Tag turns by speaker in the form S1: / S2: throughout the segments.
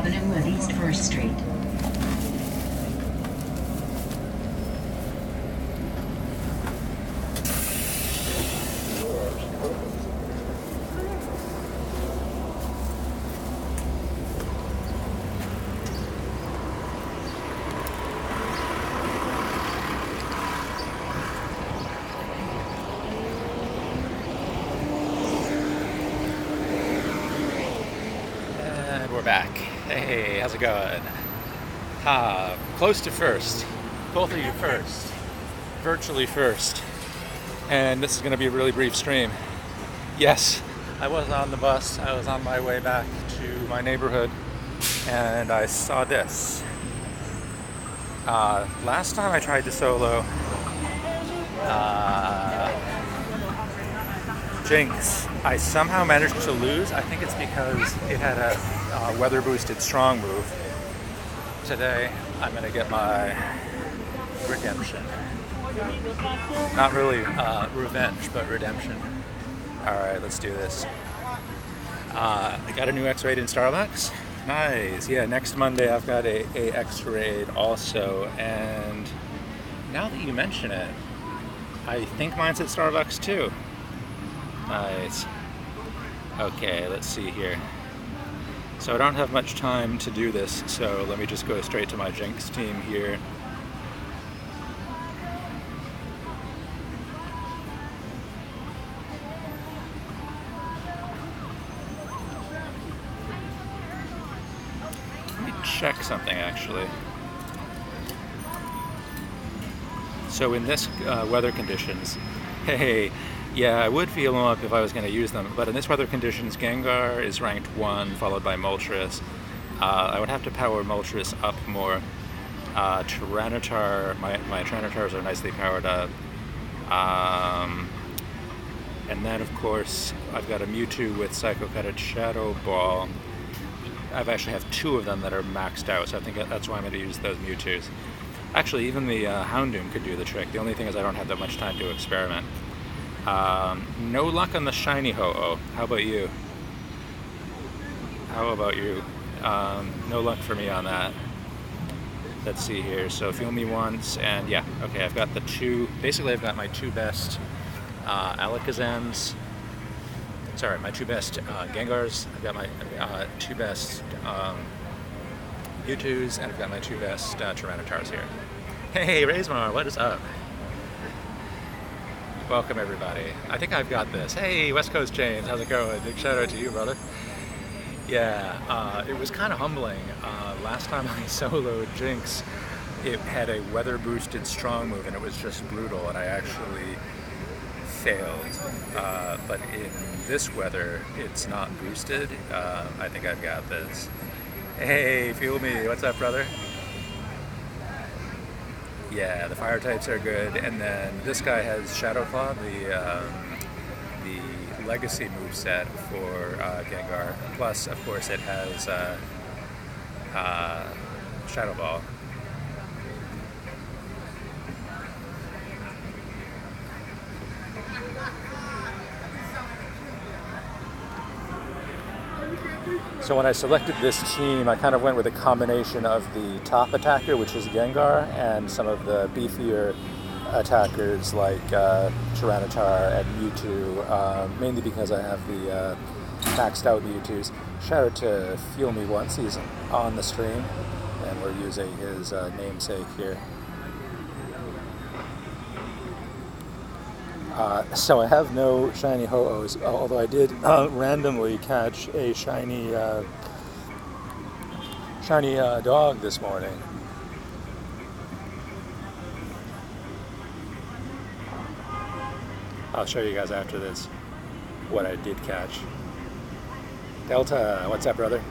S1: Avenue and East 1st Street.
S2: We're back. Hey, how's it going? Close to first. Both of you first. Virtually first. And this is going to be a really brief stream. Yes, I was on the bus. I was on my way back to my neighborhood and I saw this. Last time I tried to solo Jynx, I somehow managed to lose. I think it's because it had a weather boosted strong move. Today I'm going to get my redemption. Not really revenge, but redemption. Alright, let's do this. I got a new X-Raid in Starbucks. Nice. Yeah, next Monday I've got a X-Raid also. And now that you mention it, I think mine's at Starbucks too. Nice. Okay, let's see here. So I don't have much time to do this, so let me just go straight to my Jynx team here. Let me check something actually. So in this weather conditions, hey, yeah, I would feel them up if I was going to use them, but in this weather conditions, Gengar is ranked 1, followed by Moltres. I would have to power Moltres up more. Tyranitar, my Tyranitars are nicely powered up. And then, of course, I've got a Mewtwo with Psycho Cut and Shadow Ball. I actually have 2 of them that are maxed out, so I think that's why I'm going to use those Mewtwo's. Actually, even the Houndoom could do the trick. The only thing is I don't have that much time to experiment. No luck on the shiny Ho-Oh. How about you? How about you? No luck for me on that. Let's see here. So Feel Me Once, and yeah, okay, I've got the 2, basically I've got my 2 best Alakazams. Sorry, my 2 best Gengars. I've got my 2 best Mewtwo's, and I've got my 2 best Tyranitars here. Hey, Raismar, what is up? Welcome everybody. I think I've got this. Hey, West Coast James, how's it going? Big shout out to you, brother. Yeah, it was kind of humbling. Last time I soloed Jynx, it had a weather boosted strong move and it was just brutal and I actually failed. But in this weather, it's not boosted. I think I've got this. Hey, Feel Me, what's up, brother? Yeah, the fire types are good, and then this guy has Shadow Claw, the legacy moveset for Gengar. Plus, of course, it has Shadow Ball. So when I selected this team, I kind of went with a combination of the top attacker, which is Gengar, and some of the beefier attackers like Tyranitar and Mewtwo, mainly because I have the maxed out Mewtwo's. Shout out to Feel Me Once, he's on the stream, and we're using his namesake here. So I have no shiny Ho-Ohs, although I did randomly catch a shiny dog this morning. I'll show you guys after this what I did catch. Delta, what's up, brother?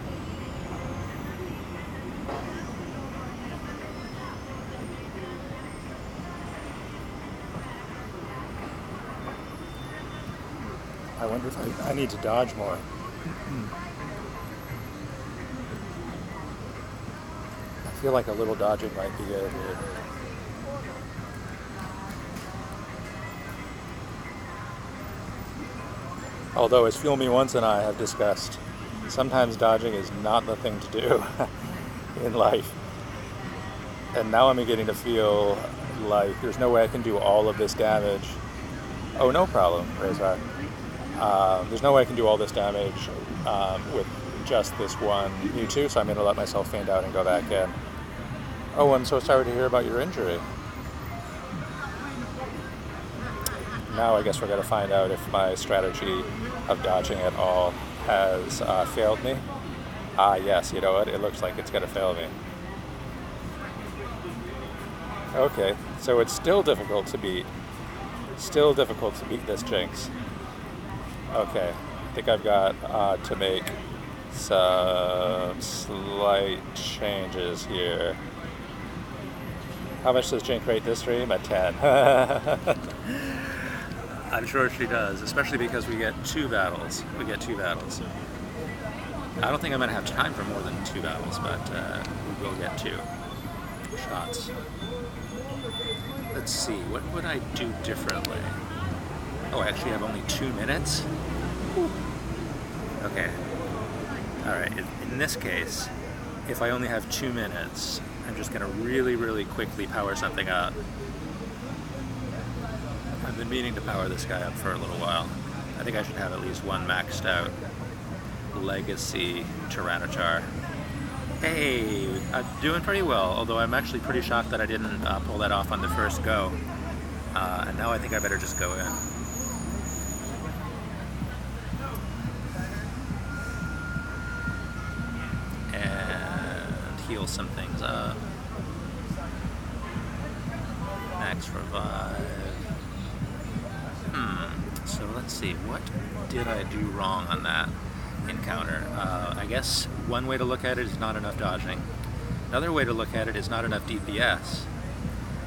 S2: I wonder if I need to dodge more. I feel like a little dodging might be good here. Although, as Feel Me Once and I have discussed, Sometimes dodging is not the thing to do in life. And now I'm beginning to feel like there's no way I can do all of this damage. Oh, no problem, Razor. There's no way I can do all this damage with just this one Mewtwo, so I'm going to let myself faint out and go back in. Oh, I'm so sorry to hear about your injury. Now I guess we're going to find out if my strategy of dodging at all has failed me. Ah, yes, you know what? It looks like it's going to fail me. Okay, so it's still difficult to beat. Still difficult to beat this Jynx. Okay, I think I've got to make some slight changes here. How much does Jynx rate this stream? At 10. I'm sure she does, especially because we get 2 battles. I don't think I'm going to have time for more than 2 battles, but we will get 2 shots. Let's see, what would I do differently? Oh, I actually have only 2 minutes? Okay. Alright, in this case, if I only have 2 minutes, I'm just going to really, really quickly power something up. I've been meaning to power this guy up for a little while. I think I should have at least one maxed out Legacy Tyranitar. Hey, I'm doing pretty well, although I'm actually pretty shocked that I didn't pull that off on the first go. And now I think I better just go in. And heal some things up. Max revive. So let's see, what did I do wrong on that encounter? I guess one way to look at it is not enough dodging. Another way to look at it is not enough DPS.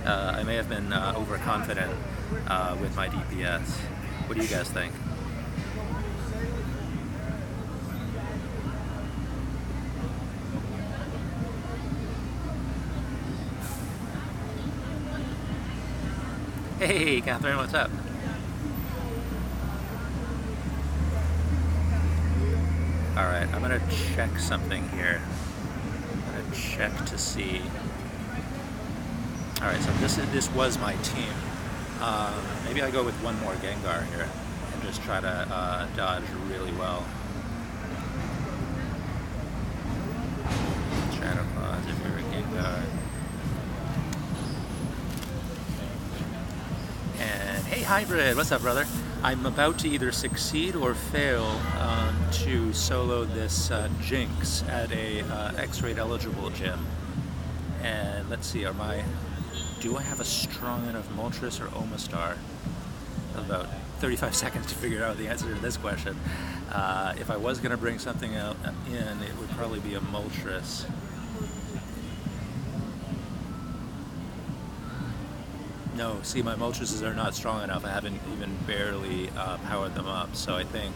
S2: I may have been overconfident with my DPS. What do you guys think? Hey, Catherine, what's up? Alright, I'm gonna check something here. I'm gonna check to see. Alright, so this was my team. Maybe I go with one more Gengar here and just try to dodge really well. Shadow Claws if you're a Gengar. And hey, Hybrid, what's up, brother? I'm about to either succeed or fail to solo this Jynx at a X-Raid eligible gym. And let's see, do I have a strong enough Moltres or Omastar? About 35 seconds to figure out the answer to this question. If I was going to bring something out in, it would probably be a Moltres. No, see, my Moltres are not strong enough. I haven't even barely powered them up. So I think,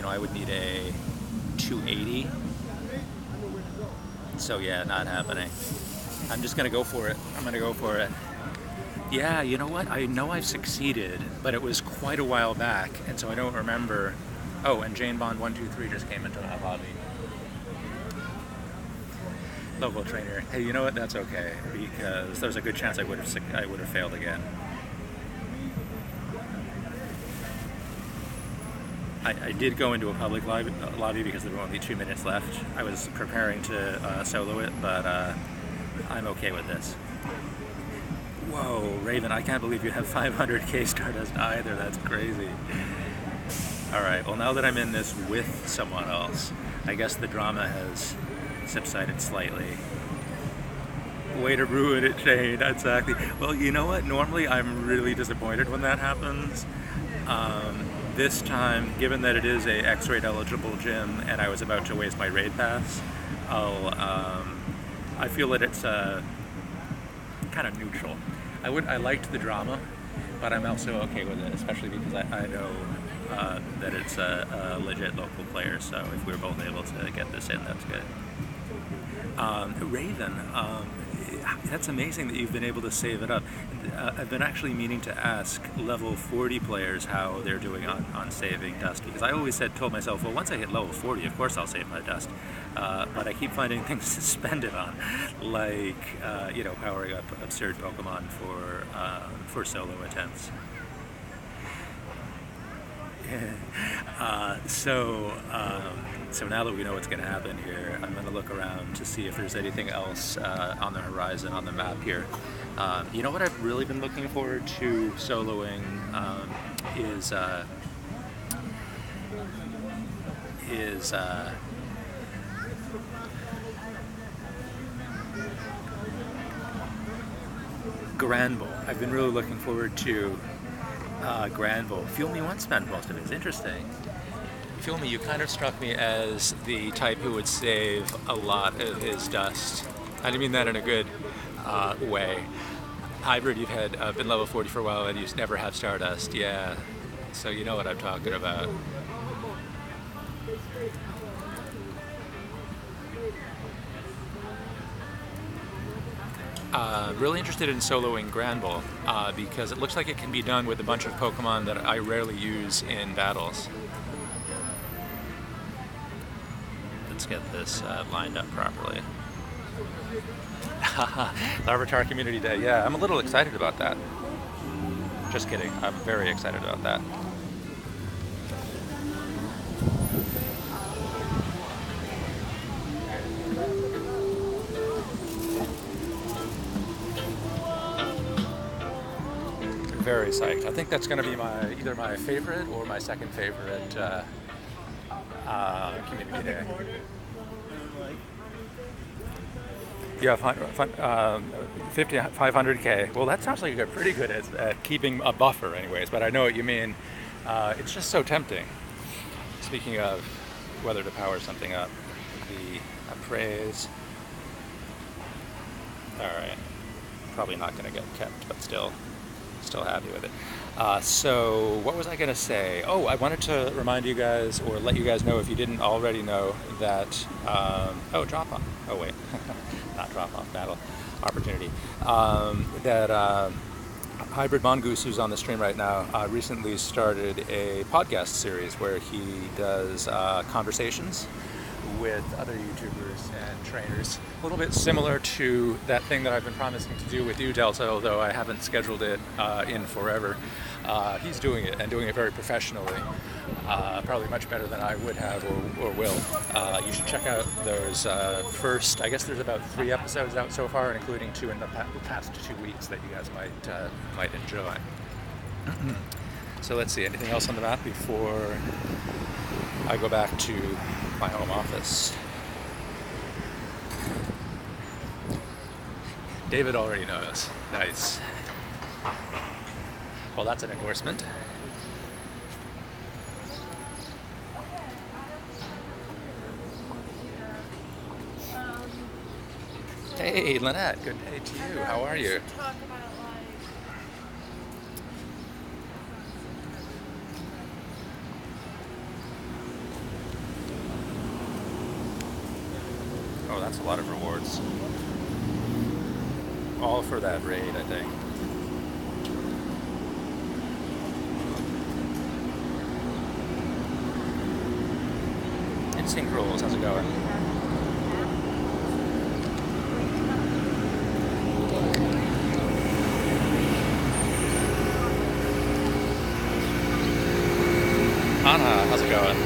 S2: I would need a 280. So yeah, not happening. I'm just going to go for it. I'm going to go for it. Yeah, you know what? I know I've succeeded, but it was quite a while back, and so I don't remember. Oh, and Jane Bond 123 just came into my lobby. Local trainer. Hey, you know what? That's okay, because there's a good chance I would have failed again. I did go into a public lobby because there were only 2 minutes left. I was preparing to solo it, but I'm okay with this. Whoa, Raven, I can't believe you have 500k Stardust either. That's crazy. Alright, well now that I'm in this with someone else, I guess the drama has subsided slightly. Way to ruin it, Shane. Exactly. Well, you know what? Normally I'm really disappointed when that happens. This time, given that it is a X-Raid eligible gym and I was about to waste my raid pass, I feel that it's kind of neutral. I liked the drama, but I'm also okay with it, especially because I know that it's a legit local player, so if we're both able to get this in, that's good. Raven, that's amazing that you've been able to save it up. I've been actually meaning to ask level 40 players how they're doing on saving dust, because I always told myself, well, once I hit level 40, of course I'll save my dust. But I keep finding things to spend it on, like powering up absurd Pokemon for solo attempts. So now that we know what's going to happen here, I'm going to look around to see if there's anything else on the horizon on the map here. You know what I've really been looking forward to soloing is Granbull. I've been really looking forward to Granbull. Fuel Me Once spent most of it. It's interesting. Fuel Me, you kind of struck me as the type who would save a lot of his dust. I didn't mean that in a good way. Hybrid, you've had been level 40 for a while and you never have Stardust. Yeah, so you know what I'm talking about. Really interested in soloing Granbull because it looks like it can be done with a bunch of Pokemon that I rarely use in battles. Let's get this lined up properly. Larvitar Community Day. Yeah, I'm a little excited about that. Just kidding. I'm very excited about that. Very psyched. I think that's going to be either my favorite or my second favorite Community Day. Yeah, 500K. Well, that sounds like you're pretty good at keeping a buffer anyways, but I know what you mean. It's just so tempting. Speaking of whether to power something up, the appraise. Alright. Probably not going to get kept, but still happy with it. So what was I going to say? Oh, I wanted to remind you guys, or let you guys know if you didn't already know, that drop off. Oh wait, not drop off, battle opportunity. That Hybrid Mongoose, who's on the stream right now, recently started a podcast series where he does conversations with other YouTubers and trainers. A little bit similar to that thing that I've been promising to do with you, Delta, although I haven't scheduled it in forever. He's doing it, and doing it very professionally. Probably much better than I would have or will. You should check out those first, I guess there's about 3 episodes out so far, including 2 in the past 2 weeks that you guys might enjoy. So let's see, anything else on the map before I go back to my home office? David already knows. Nice. Well, that's an endorsement. Hey, Lynette. Good day to you. How are you? Oh, that's a lot of rewards. All for that raid, I think. Instinct Rules, how's it going? Anna, how's it going?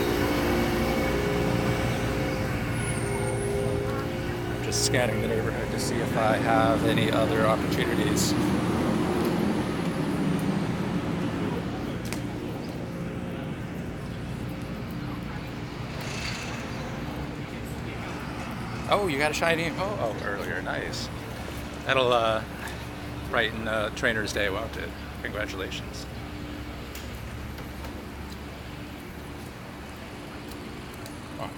S2: I'm just scanning the neighborhood to see if I have any other opportunities. Oh, you got a shiny earlier, nice. That'll brighten Trainer's Day, won't it? Congratulations. Oh.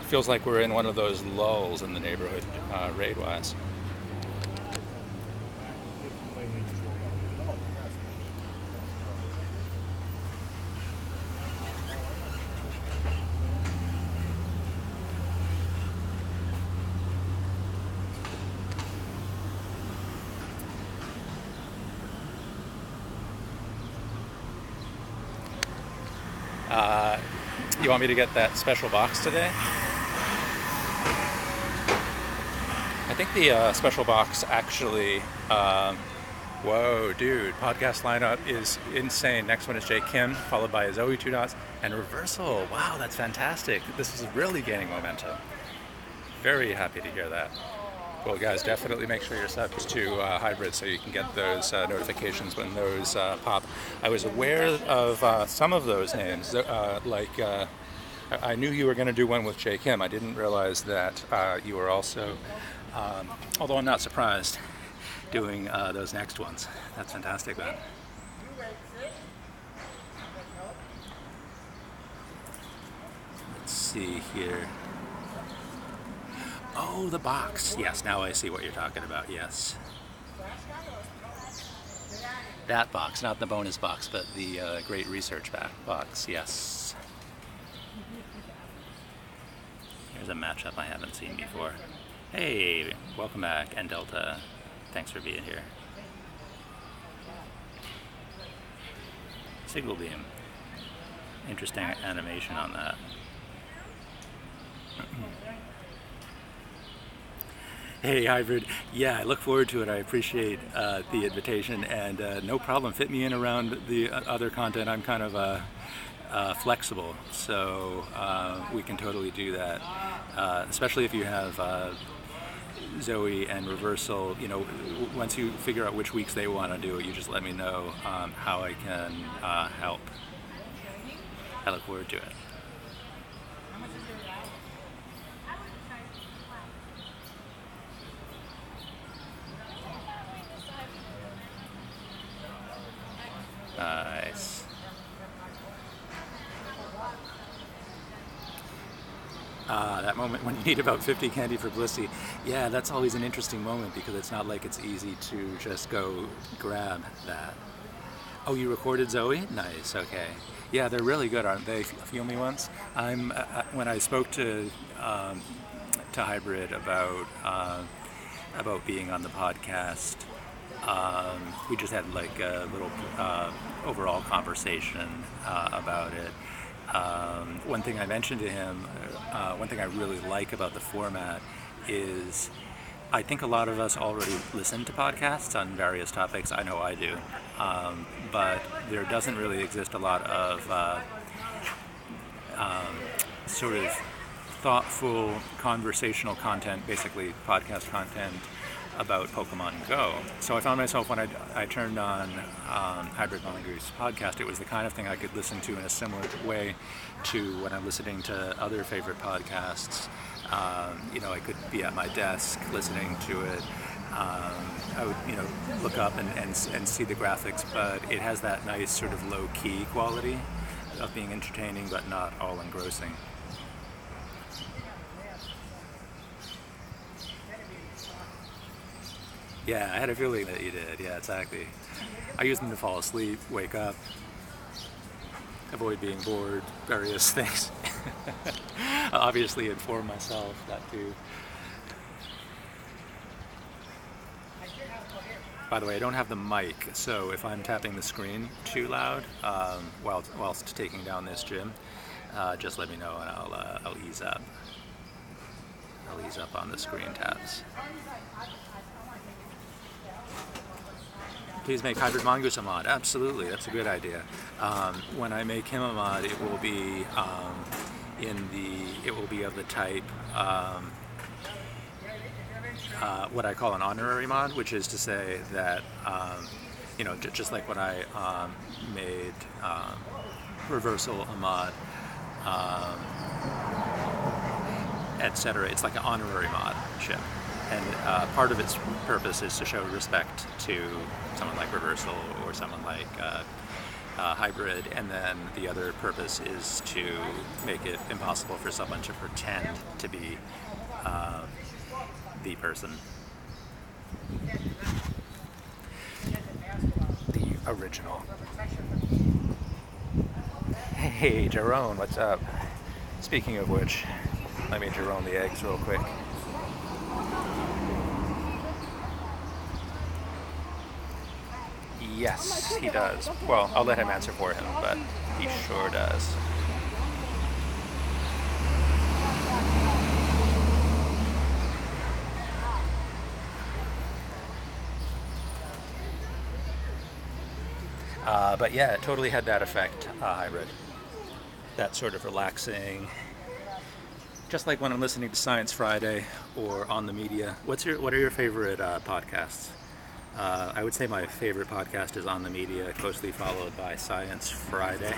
S2: Feels like we're in one of those lulls in the neighborhood, raid-wise. You want me to get that special box today? I think the special box actually... whoa, dude, podcast lineup is insane. Next one is Jay Kim, followed by Zoe 2 Dots, and Reversal. Wow, that's fantastic. This is really gaining momentum. Very happy to hear that. Well, guys, definitely make sure you're subbed to Hybrid so you can get those notifications when those pop. I was aware of some of those names. I knew you were going to do one with Jay Kim. I didn't realize that you were also, although I'm not surprised, doing those next ones. That's fantastic, man. Let's see here. Oh, the box. Yes, now I see what you're talking about. Yes. That box, not the bonus box, but the great research box. Yes. Here's a matchup I haven't seen before. Hey, welcome back, and Delta. Thanks for being here. Signal beam. Interesting animation on that. Hey, Hybrid. Yeah, I look forward to it. I appreciate the invitation, and no problem. Fit me in around the other content. I'm kind of flexible, so we can totally do that. Especially if you have Zoe and Reversal, you know, once you figure out which weeks they want to do it, you just let me know how I can help. I look forward to it. Nice. That moment when you need about 50 candy for Blissey. Yeah, that's always an interesting moment because it's not like it's easy to just go grab that. Oh, you recorded Zoe? Nice, okay. Yeah, they're really good, aren't they? Feel me once? When I spoke to Hybrid about being on the podcast, we just had like a little overall conversation about it. One thing I mentioned to him, one thing I really like about the format is I think a lot of us already listen to podcasts on various topics. I know I do. But there doesn't really exist a lot of sort of thoughtful conversational content, basically podcast content about Pokemon Go. So I found myself when I turned on Hybrid Mongoose podcast, it was the kind of thing I could listen to in a similar way to when I'm listening to other favorite podcasts. You know, I could be at my desk listening to it. I would, you know, look up and see the graphics, but it has that nice sort of low-key quality of being entertaining but not all engrossing. Yeah, I had a feeling that you did. Yeah, exactly. I use them to fall asleep, wake up, avoid being bored, various things. Obviously inform myself, that too. By the way, I don't have the mic, so if I'm tapping the screen too loud whilst taking down this gym, just let me know and I'll ease up. I'll ease up on the screen taps. Please make Hybrid Mongoose a mod. Absolutely, that's a good idea. When I make him a mod, it will be of the type what I call an honorary mod, which is to say that you know, just like when I made Reversal a mod, etc. It's like an honorary mod ship. And part of its purpose is to show respect to someone like Reversal or someone like Hybrid, and then the other purpose is to make it impossible for someone to pretend to be the person. The original. Hey, Jerome, what's up? Speaking of which, let me Jerome the eggs real quick. Yes, he does. Well, I'll let him answer for him, but he sure does. But yeah, it totally had that effect, hybrid. That sort of relaxing, just like when I'm listening to Science Friday or on the media. What are your favorite podcasts? I would say my favorite podcast is On the Media, closely followed by Science Friday.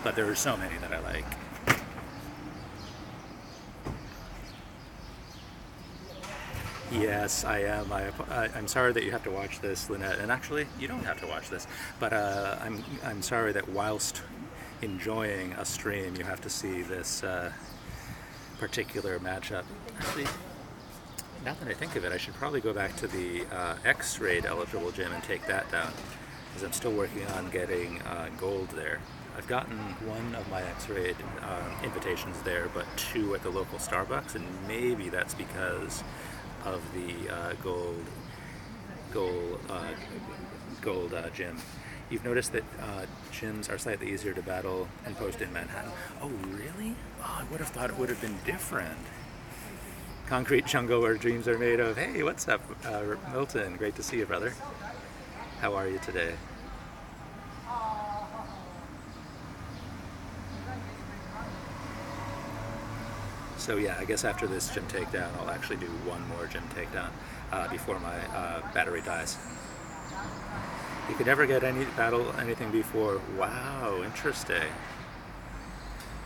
S2: But there are so many that I like. Yes, I am. I'm sorry that you have to watch this, Lynette. And actually, you don't have to watch this. But I'm sorry that whilst enjoying a stream, you have to see this particular matchup. Actually, now that I think of it, I should probably go back to the X-raid eligible gym and take that down, because I'm still working on getting gold there. I've gotten one of my X-raid invitations there, but two at the local Starbucks, and maybe that's because of the gold gym. You've noticed that gyms are slightly easier to battle and post in Manhattan. Oh, really? Oh, I would have thought it would have been different. Concrete jungle where dreams are made of. Hey, what's up, Milton? Great to see you, brother. How are you today? So yeah, I guess after this gym takedown, I'll actually do one more gym takedown before my battery dies. You could never get anything before. Wow, interesting.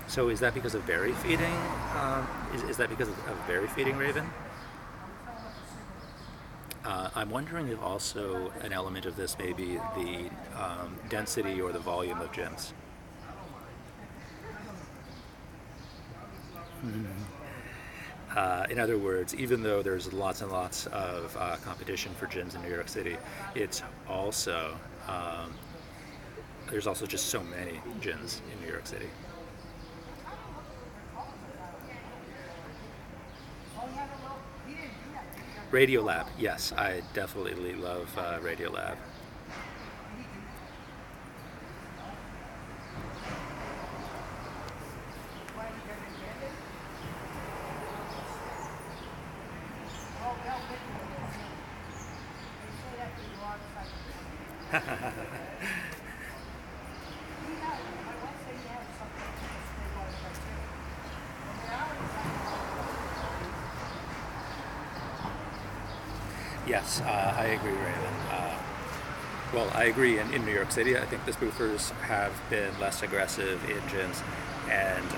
S2: So is that because of berry feeding? Is that because of berry feeding, Raven? I'm wondering if also an element of this may be the density or the volume of gyms. In other words, even though there's lots and lots of competition for gyms in New York City, it's also there's also just so many gyms in New York City. Radiolab, yes, I definitely love Radiolab. Yes, I agree, Raven. Well, I agree. In New York City, I think the spoofers have been less aggressive in gyms, and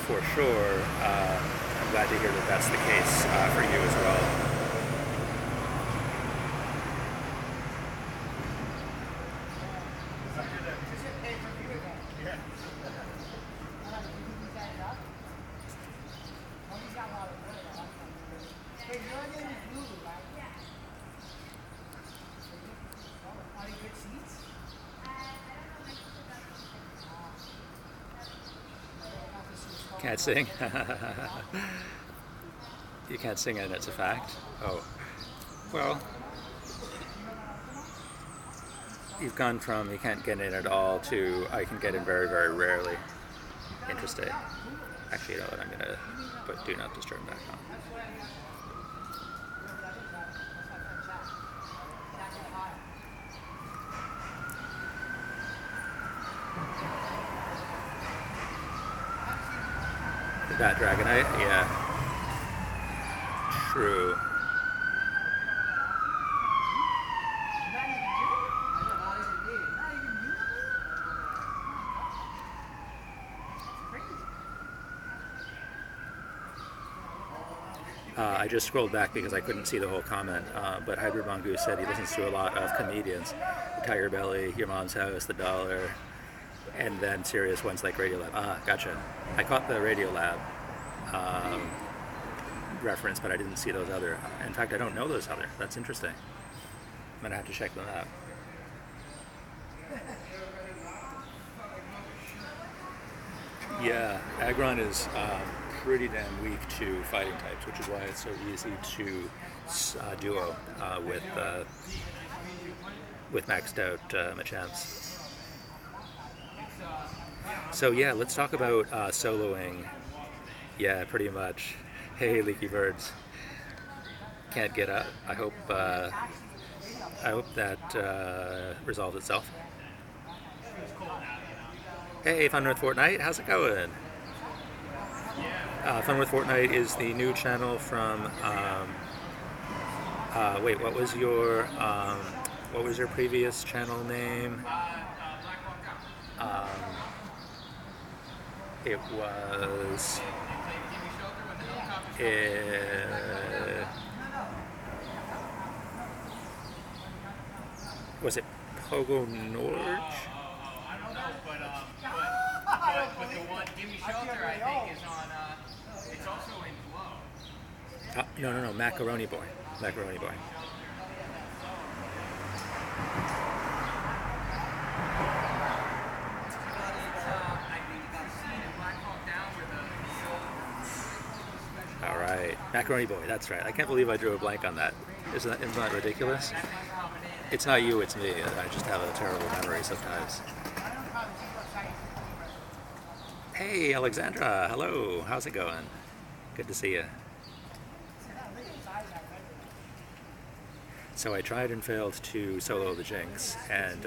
S2: for sure, I'm glad to hear that that's the case for you as well. Can't sing. You can't sing and it's a fact. Oh, well, you've gone from you can't get in at all to I can get in very, very rarely. Interesting. Actually, you know what? I'm gonna put Do Not Disturb back on. That Dragonite, yeah. True. I just scrolled back because I couldn't see the whole comment, but Hybrid Mongoose said he listens to a lot of comedians. Tiger Belly, Your Mom's House, The Dollar, and then serious ones like Radiolab. Ah, gotcha. I caught the Radiolab reference, but I didn't see those other. In fact, I don't know those other. That's interesting. I'm gonna have to check them out. Yeah, Aggron is pretty damn weak to fighting types, which is why it's so easy to duo with maxed out Machamps. So yeah, let's talk about soloing. Yeah, pretty much. Hey, leaky birds. Can't get up. I hope that resolves itself. Hey, Fun with Fortnite, how's it going? Fun with Fortnite is the new channel from. Wait, what was your previous channel name? It was. Was it Pogo Norge?
S1: I don't know, but the one Gimme Shelter I think is on. It's also in Glow.
S2: No, Macaroni Boy. Macaroni Boy. All right, Macaroni Boy. That's right. I can't believe I drew a blank on that. Isn't that ridiculous? It's not you, it's me. I just have a terrible memory sometimes. Hey, Alexandra. Hello. How's it going? Good to see you. So I tried and failed to solo the Jynx, and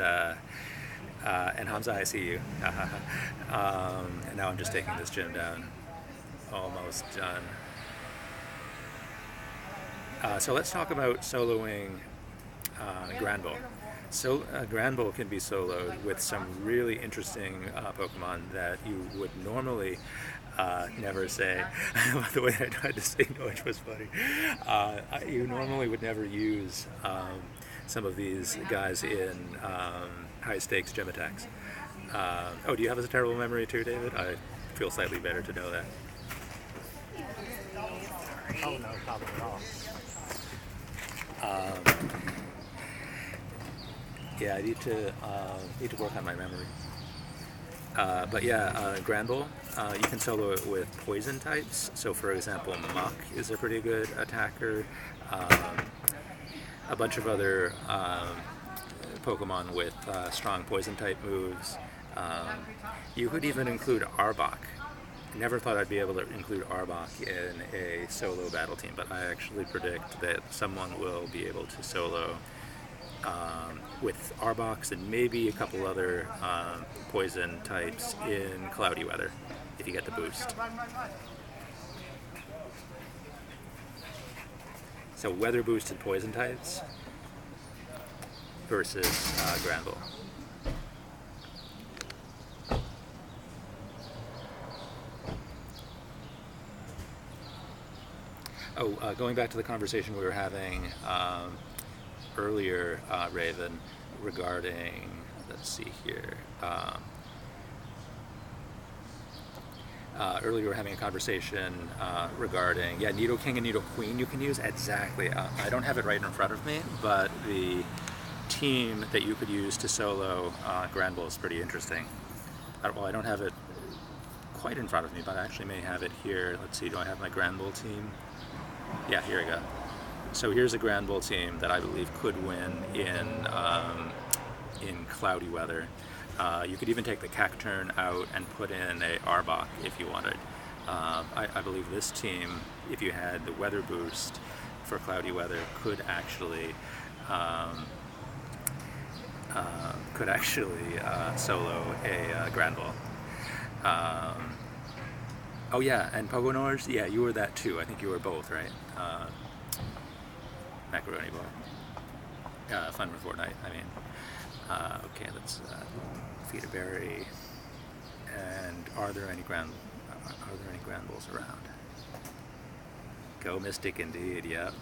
S2: Hamza, I see you. And now I'm just taking this gym down. Almost done. So let's talk about soloing Granbull. So Granbull can be soloed with some really interesting Pokemon that you would normally never say. The way I tried to say Noich was funny. You normally would never use some of these guys in high stakes gym attacks. Oh, do you have a terrible memory too, David? I feel slightly better to know that.
S3: Oh no problem at all.
S2: Yeah, I need to work on my memory. But yeah, Granbull, you can solo it with poison types. So for example, Muck is a pretty good attacker. A bunch of other Pokemon with strong poison type moves. You could even include Arbok. Never thought I'd be able to include Arbok in a solo battle team, but I actually predict that someone will be able to solo with Arboks and maybe a couple other poison types in cloudy weather, if you get the boost. So weather boosted poison types versus Granbull. Oh, going back to the conversation we were having earlier, Raven, regarding, let's see here. Earlier we were having a conversation regarding, yeah, Nidoking and Nidoqueen you can use. Exactly. I don't have it right in front of me, but the team that you could use to solo Granbull is pretty interesting. Well, I don't have it quite in front of me, but I actually may have it here. Let's see, do I have my Granbull team? Yeah, here we go. So here's a Granbull team that I believe could win in cloudy weather. You could even take the Cacturn out and put in a Arbok if you wanted. I believe this team, if you had the weather boost for cloudy weather, could actually solo a Granbull. Oh yeah, and Pogonors, yeah, you were that too. I think you were both, right? Macaroni Boy. Fun with Fortnite, I mean. Okay, let's feed a berry. And are there any Granbulls around? Go Mystic indeed, yep.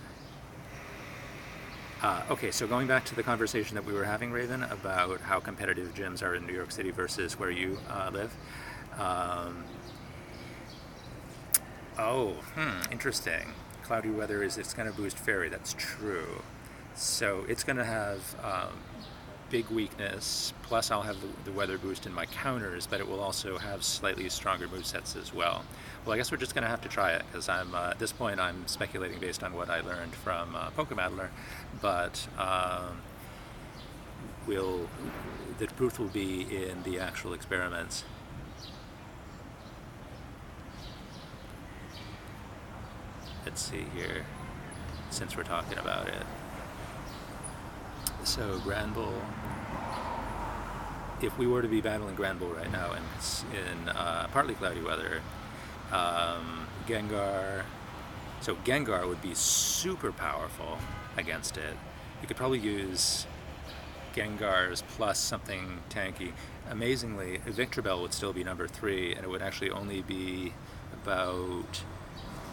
S2: Okay, so going back to the conversation that we were having, Raven, about how competitive gyms are in New York City versus where you live. Interesting. Cloudy weather it's going to boost Fairy. That's true. So it's going to have big weakness. Plus, I'll have the weather boost in my counters, but it will also have slightly stronger movesets as well. Well, I guess we're just going to have to try it because at this point I'm speculating based on what I learned from Pokemadler, but the proof will be in the actual experiments. Let's see here, since we're talking about it. So Granbull if we were to be battling Granbull right now in partly cloudy weather, Gengar, so Gengar would be super powerful against it. You could probably use Gengars plus something tanky. Amazingly, Victreebel would still be number 3, and it would actually only be about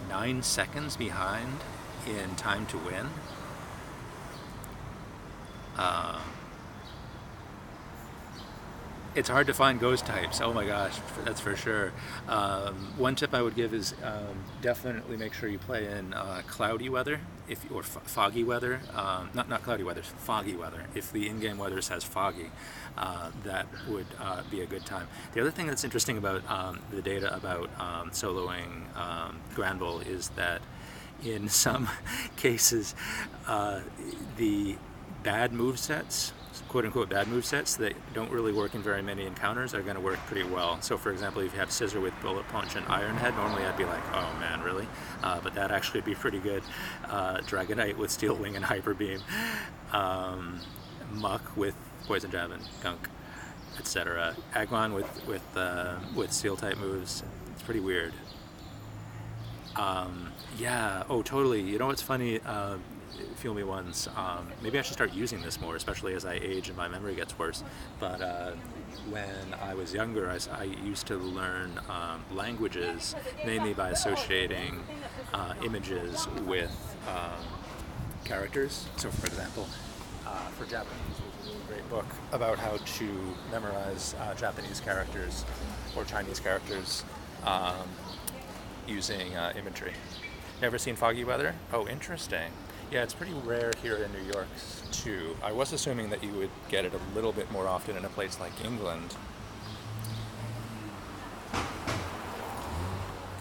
S2: 9 seconds behind in time to win. It's hard to find ghost types. Oh my gosh, that's for sure. One tip I would give is definitely make sure you play in cloudy weather, or foggy weather. Not cloudy weather, foggy weather. If the in-game weather says foggy, that would be a good time. The other thing that's interesting about the data about soloing Granbull is that in some cases, the bad movesets, quote-unquote bad movesets that don't really work in very many encounters are going to work pretty well. So for example, if you have Scissor with Bullet Punch and Iron Head, normally I'd be like, oh man, really? But that actually would be pretty good. Dragonite with Steel Wing and Hyper Beam. Muck with Poison Jab and Gunk, etc. Agwan with Steel type moves. It's pretty weird. Yeah, oh totally. You know what's funny? Feel me ones. Maybe I should start using this more, especially as I age and my memory gets worse. But when I was younger, I used to learn languages mainly by associating images with characters. So, for example, for Japanese, there's a really great book about how to memorize Japanese characters or Chinese characters using imagery. Never seen foggy weather? Oh, interesting. Yeah, it's pretty rare here in New York, too. I was assuming that you would get it a little bit more often in a place like England.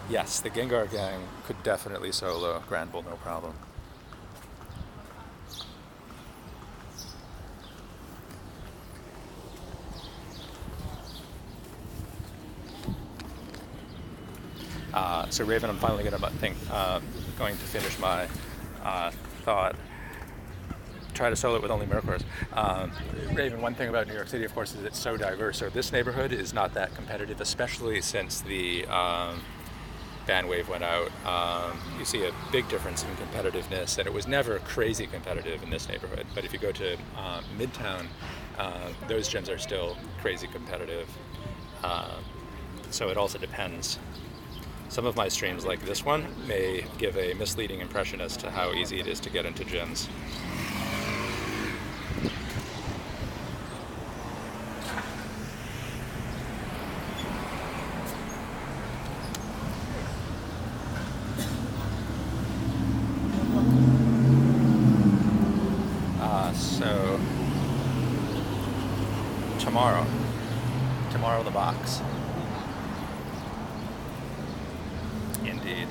S2: Yes, the Gengar gang could definitely solo Granbull, no problem. So Raven, I'm finally going to finish my thought. Try to solo it with only Murkors. Raven, one thing about New York City, of course, is it's so diverse. So this neighborhood is not that competitive, especially since the ban wave went out. You see a big difference in competitiveness, and it was never crazy competitive in this neighborhood. But if you go to Midtown, those gyms are still crazy competitive. So it also depends. Some of my streams, like this one, may give a misleading impression as to how easy it is to get into gyms. So tomorrow the box. Indeed.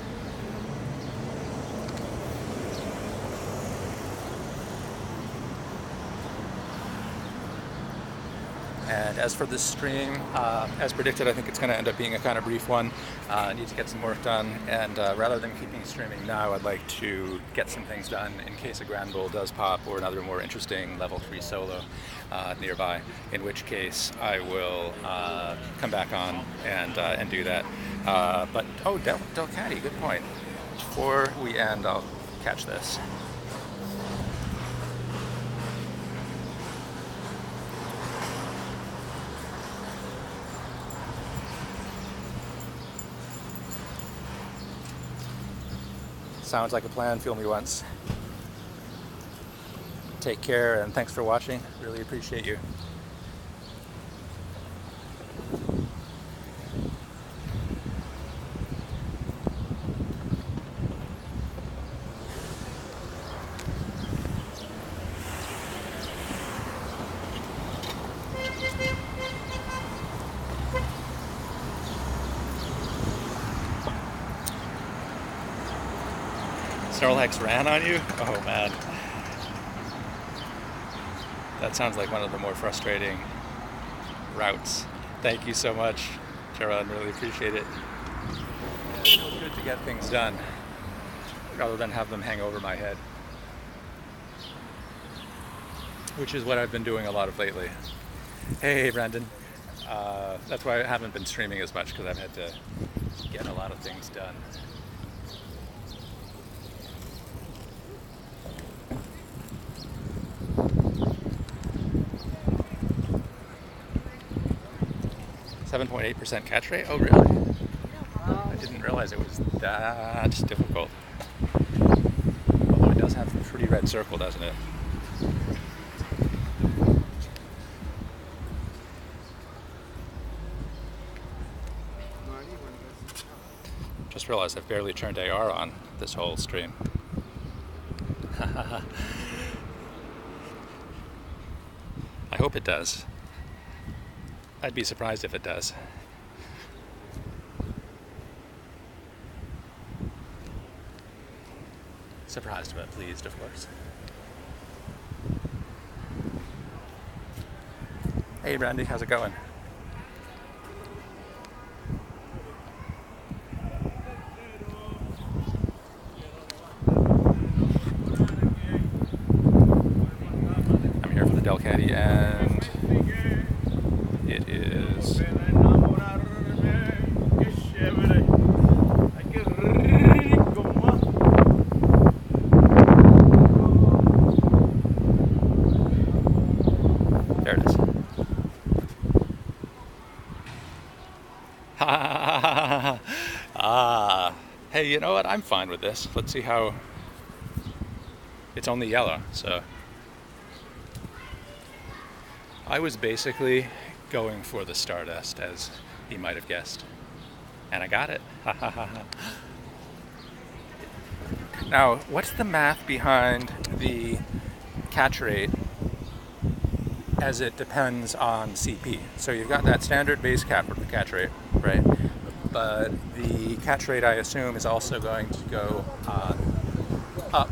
S2: And as for this stream, as predicted, I think it's going to end up being a kind of brief one. I need to get some work done, and rather than keeping streaming now, I'd like to get some things done in case a Granbull does pop or another more interesting level 3 solo nearby, in which case I will come back on and do that. But, oh, Delcatty, good point. Before we end, I'll catch this. Sounds like a plan, feel me once. Take care, and thanks for watching. Really appreciate you. Snorlax ran on you? Oh man. That sounds like one of the more frustrating routes. Thank you so much, Charon, really appreciate it. It feels good to get things done, rather than have them hang over my head. Which is what I've been doing a lot of lately. Hey, Brandon. That's why I haven't been streaming as much, because I've had to get a lot of things done. .8% catch rate? Oh, really? I didn't realize it was that difficult. Although it does have a pretty red circle, doesn't it? Just realized I've barely turned AR on this whole stream. I hope it does. I'd be surprised if it does. Surprised but pleased, of course. Hey, Brandy, how's it going? I'm here for the Del Caddy, and it is there it is. Hey, you know what? I'm fine with this. Let's see how... It's only yellow, so... I was basically going for the Stardust, as you might have guessed. And I got it. Now, what's the math behind the catch rate as it depends on CP? So you've got that standard base catch rate, right? But the catch rate, I assume, is also going to go up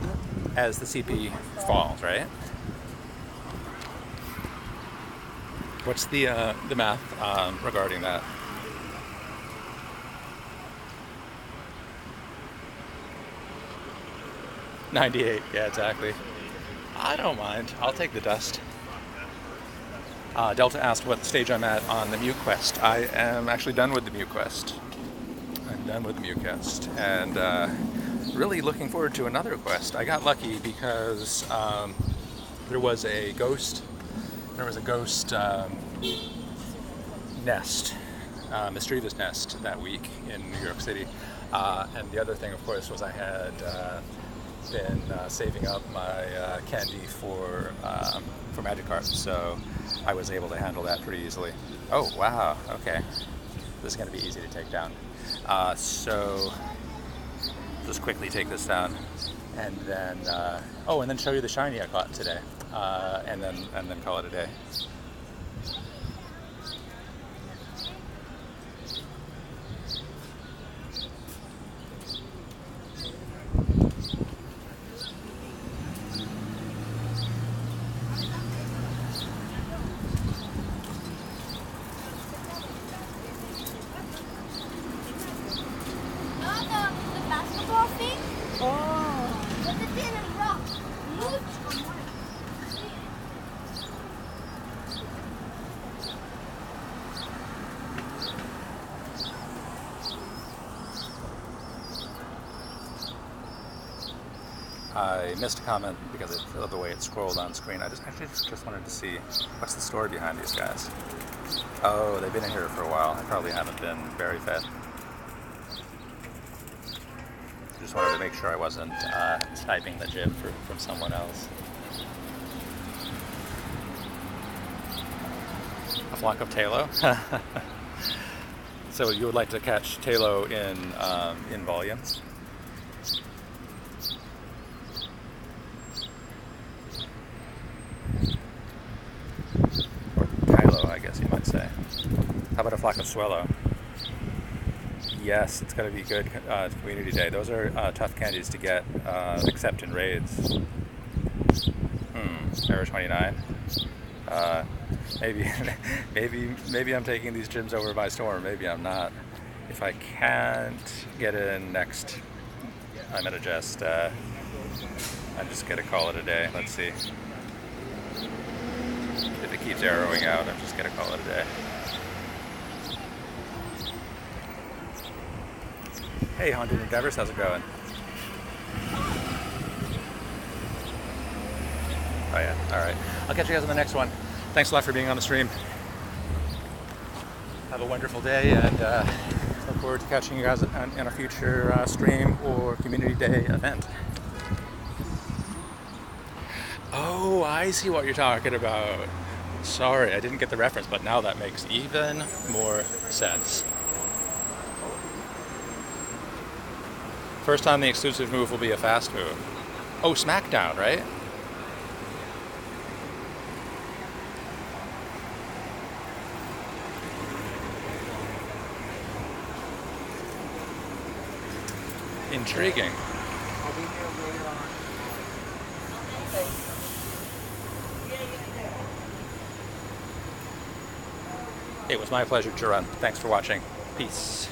S2: as the CP falls, right? What's the math regarding that? $98, yeah, exactly. I don't mind. I'll take the dust. Delta asked what stage I'm at on the Mute Quest. I am actually done with the Mute Quest. I'm done with the Mute Quest, and really looking forward to another quest. I got lucky because there was a ghost nest, mischievous nest that week in New York City, and the other thing, of course, was I had been saving up my candy for Magikarp, so I was able to handle that pretty easily. Oh wow, okay, this is going to be easy to take down. So just quickly take this down, and then and then show you the shiny I caught today, and then call it a day. I missed a comment because of the way it scrolled on screen. I just wanted to see what's the story behind these guys. Oh, they've been in here for a while. I probably haven't been very fed. Just wanted to make sure I wasn't sniping the jib from someone else. A flock of Talo. So you would like to catch Talo in volume? Or Kylo, I guess you might say. How about a flock of Swellow? Yes, it's going to be good community day. Those are tough candies to get, except in raids. Error 29. Maybe I'm taking these gyms over by storm. Maybe I'm not. If I can't get in next, I'm gonna just gonna call it a day. Let's see. If it keeps arrowing out. I'm just gonna call it a day. Hey, Haunted Endeavors, how's it going? Oh yeah, alright. I'll catch you guys on the next one. Thanks a lot for being on the stream. Have a wonderful day, and look forward to catching you guys in a future stream or community day event. Oh, I see what you're talking about. Sorry, I didn't get the reference, but now that makes even more sense. First time the exclusive move will be a fast move. Oh, SmackDown, right? Intriguing.
S1: I'll be here later on.
S2: It was my pleasure, Jerun. Thanks for watching. Peace.